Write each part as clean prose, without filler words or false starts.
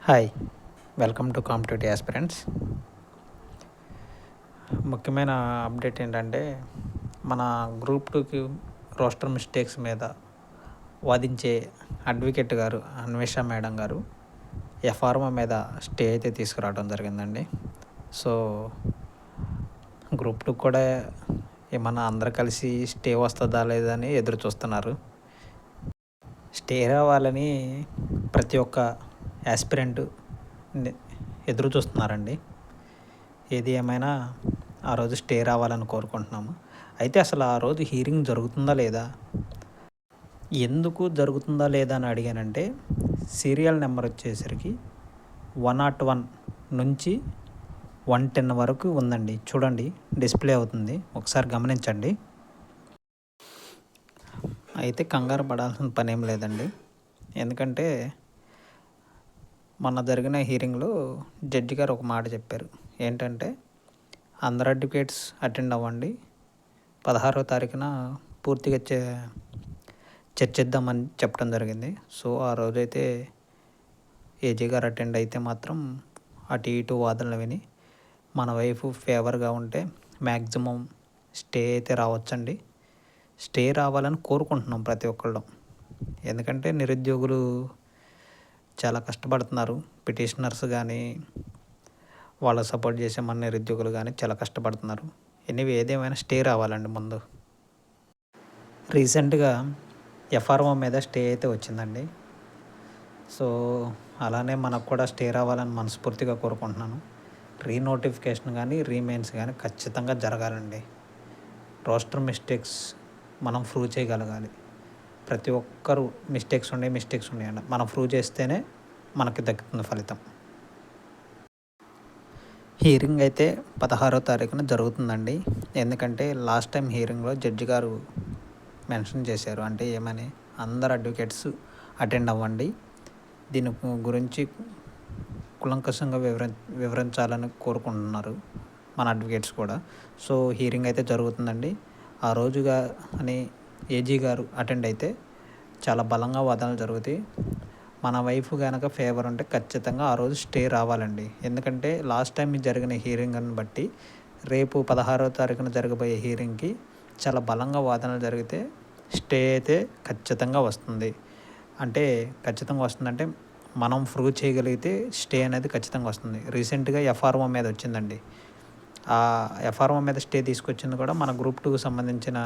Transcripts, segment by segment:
Hi, welcome to competitive aspirants. ముఖ్యమైన update ఏంటంటే, మన గ్రూప్ 2కి రోస్టర్ మిస్టేక్స్ మీద వాదించే అడ్వకేట్ గారు అన్వేష మేడం గారు ఎఫ్ఆర్ఓ మీద స్టే అయితే తీసుకురావడం జరిగిందండి. సో గ్రూప్ 2 కూడా ఏమన్నా అందరు కలిసి స్టే వస్తుందా లేదని ఎదురు చూస్తున్నారు. స్టే రావాలని ప్రతి ఒక్క యాస్పిరెంట్ ఎదురు చూస్తున్నారండి. ఏది ఏమైనా ఆ రోజు స్టే రావాలని కోరుకుంటున్నాము. అయితే అసలు ఆ రోజు హీరింగ్ జరుగుతుందా లేదా, ఎందుకు జరుగుతుందా లేదా అని అడిగానంటే, సీరియల్ నెంబర్ వచ్చేసరికి 101 నుంచి 110 వరకు ఉందండి. చూడండి, డిస్ప్లే అవుతుంది, ఒకసారి గమనించండి. అయితే కంగారు పడాల్సిన పని ఏం లేదండి. ఎందుకంటే మొన్న జరిగిన హీరింగ్లో జడ్జి గారు ఒక మాట చెప్పారు. ఏంటంటే, అందరు అడ్వకేట్స్ అటెండ్ అవ్వండి, 16వ తారీఖున పూర్తిగా చర్చిద్దామని చెప్పడం జరిగింది. సో ఆ రోజైతే ఏజీ గారు అటెండ్ అయితే మాత్రం అటు ఇటు వాదనలు విని మన వైపు ఫేవర్గా ఉంటే మ్యాక్సిమం స్టే అయితే రావచ్చండి. స్టే రావాలని కోరుకుంటున్నాం ప్రతి ఒక్కళ్ళం. ఎందుకంటే నిరుద్యోగులు చాలా కష్టపడుతున్నారు. పిటిషనర్స్ కానీ, వాళ్ళకు సపోర్ట్ చేసే మన నిరుద్యోగులు కానీ చాలా కష్టపడుతున్నారు. ఎనీవే, ఏదేమైనా స్టే రావాలండి ముందు. రీసెంట్గా ఎఫ్ఆర్ఓ మీద స్టే అయితే వచ్చిందండి. సో అలానే మనకు కూడా స్టే రావాలని మనస్ఫూర్తిగా కోరుకుంటున్నాను. రీనోటిఫికేషన్ కానీ రీమెయిన్స్ కానీ ఖచ్చితంగా జరగాలండి. రోస్టర్ మిస్టేక్స్ మనం ప్రూవ్ చేయగలగాలి. ప్రతి ఒక్కరు మిస్టేక్స్ ఉన్నాయండి, మనం ప్రూవ్ చేస్తేనే మనకి దక్కుతుంది ఫలితం. హీరింగ్ అయితే 16వ తారీఖున జరుగుతుందండి. ఎందుకంటే లాస్ట్ టైం హీరింగ్లో జడ్జి గారు మెన్షన్ చేశారు. అంటే ఏమని, అందరు అడ్వకేట్స్ అటెండ్ అవ్వండి, దీని గురించి కులంకషంగా వివరించాలని కోరుకుంటున్నారు మన అడ్వకేట్స్ కూడా. సో హీరింగ్ అయితే జరుగుతుందండి. ఆ రోజుగా అని ఏజీ గారు అటెండ్ అయితే చాలా బలంగా వాదనలు జరుగుతాయి. మన వైపు కనుక ఫేవర్ ఉంటే ఖచ్చితంగా ఆ రోజు స్టే రావాలండి. ఎందుకంటే లాస్ట్ టైం జరిగిన హీరింగ్ని బట్టి రేపు 16వ తారీఖున జరగబోయే హీరింగ్కి చాలా బలంగా వాదనలు జరిగితే స్టే అయితే ఖచ్చితంగా వస్తుంది. అంటే ఖచ్చితంగా వస్తుందంటే మనం ప్రూవ్ చేయగలిగితే స్టే అనేది ఖచ్చితంగా వస్తుంది. రీసెంట్గా ఎఫ్ఆర్ఓ మీద వచ్చిందండి. ఆ ఎఫ్ఆర్ఓ మీద స్టే తీసుకొచ్చింది కూడా మన గ్రూప్ 2కి సంబంధించిన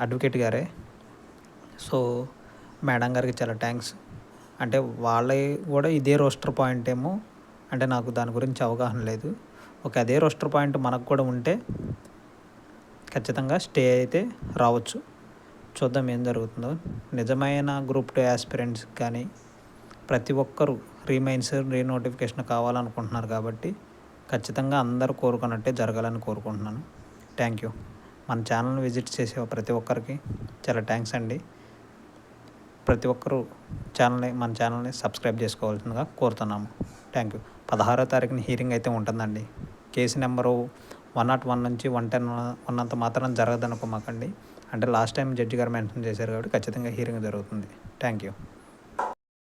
అడ్వకేట్ గారే. సో మేడం గారికి చాలా థ్యాంక్స్. అంటే వాళ్ళే కూడా ఇదే రోస్టర్ పాయింట్ ఏమో, అంటే నాకు దాని గురించి అవగాహన లేదు. అదే రోస్టర్ పాయింట్ మనకు కూడా ఉంటే ఖచ్చితంగా స్టే అయితే రావచ్చు. చూద్దాం ఏం జరుగుతుందో. నిజమైన గ్రూప్ 2 యాస్పిరెంట్స్ కానీ ప్రతి ఒక్కరూ రీనోటిఫికేషన్ కావాలనుకుంటున్నారు కాబట్టి ఖచ్చితంగా అందరూ కోరుకున్నట్టే జరగాలని కోరుకుంటున్నాను. Thank you. మన ఛానల్ని విజిట్ చేసే ప్రతి ఒక్కరికి చాలా థ్యాంక్స్ అండి. ప్రతి ఒక్కరూ మన ఛానల్ని సబ్స్క్రైబ్ చేసుకోవాల్సిందిగా కోరుతున్నాము. Thank you. 16వ తారీఖున హీరింగ్ అయితే ఉంటుందండి. కేసు నెంబరు 101 నుంచి 110 ఉన్నంత మాత్రం జరగదనుకోమాకండి. అంటే లాస్ట్ టైం జడ్జి గారు మెన్షన్ చేశారు కాబట్టి ఖచ్చితంగా హీరింగ్ జరుగుతుంది. Thank you.